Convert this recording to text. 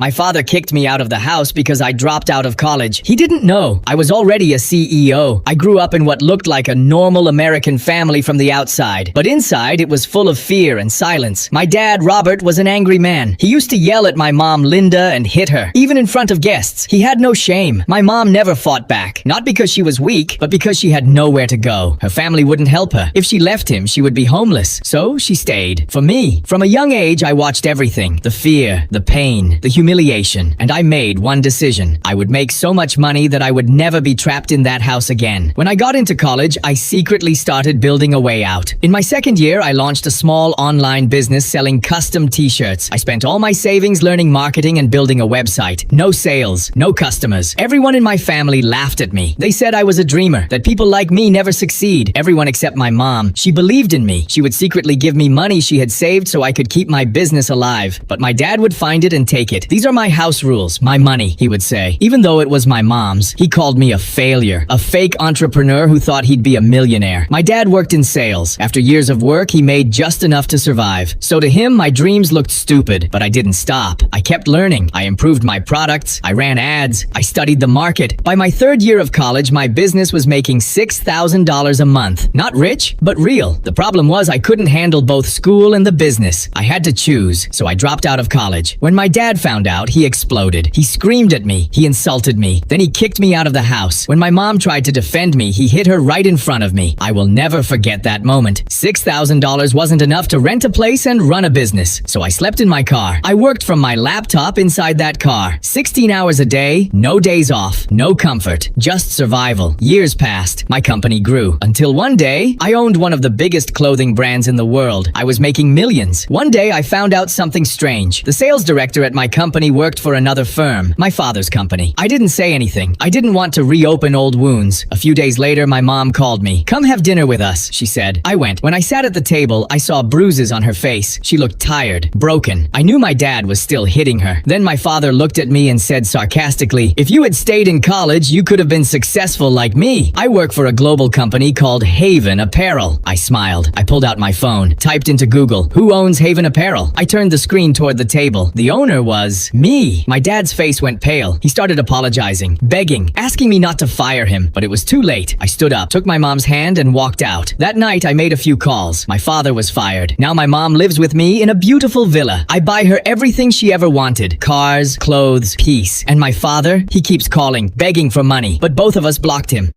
My father kicked me out of the house because I dropped out of college. He didn't know I was already a CEO. I grew up in what looked like a normal American family from the outside, but inside it was full of fear and silence. My dad, Robert, was an angry man. He used to yell at my mom, Linda, and hit her, even in front of guests. He had no shame. My mom never fought back, not because she was weak, but because she had nowhere to go. Her family wouldn't help her. If she left him, she would be homeless. So she stayed. For me, from a young age, I watched everything. The fear, the pain, the humiliation. And I made one decision. I would make so much money that I would never be trapped in that house again. When I got into college, I secretly started building a way out. In my second year, I launched a small online business selling custom t-shirts. I spent all my savings learning marketing and building a website. No sales, no customers. Everyone in my family laughed at me. They said I was a dreamer, that people like me never succeed. Everyone except my mom. She believed in me. She would secretly give me money she had saved so I could keep my business alive. But my dad would find it and take it. These are my house rules, my money, he would say. Even though it was my mom's, he called me a failure, a fake entrepreneur who thought he'd be a millionaire. My dad worked in sales. After years of work, he made just enough to survive. So to him, my dreams looked stupid, but I didn't stop. I kept learning. I improved my products. I ran ads. I studied the market. By my third year of college, my business was making $6,000 a month. Not rich, but real. The problem was I couldn't handle both school and the business. I had to choose, so I dropped out of college. When my dad found out, he exploded. He screamed at me. He insulted me. Then he kicked me out of the house. When my mom tried to defend me, he hit her right in front of me. I will never forget that moment. $6,000 wasn't enough to rent a place and run a business, so I slept in my car. I worked from my laptop inside that car. 16 hours a day, no days off, no comfort, just survival. Years passed. My company grew. Until one day, I owned one of the biggest clothing brands in the world. I was making millions. One day, I found out something strange. The sales director at my company worked for another firm, my father's company. I didn't say anything. I didn't want to reopen old wounds. A few days later, my mom called me. "Come have dinner with us," she said. I went. When I sat at the table, I saw bruises on her face. She looked tired, broken. I knew my dad was still hitting her. Then my father looked at me and said sarcastically, "If you had stayed in college, you could have been successful like me. I work for a global company called Haven Apparel." I smiled. I pulled out my phone, typed into Google, "Who owns Haven Apparel?" I turned the screen toward the table. The owner was me. My dad's face went pale. He started apologizing, begging, asking me not to fire him, but it was too late. I stood up, took my mom's hand, and walked out. That night, I made a few calls. My father was fired. Now my mom lives with me in a beautiful villa. I buy her everything she ever wanted. Cars, clothes, peace. And my father, he keeps calling, begging for money, but both of us blocked him.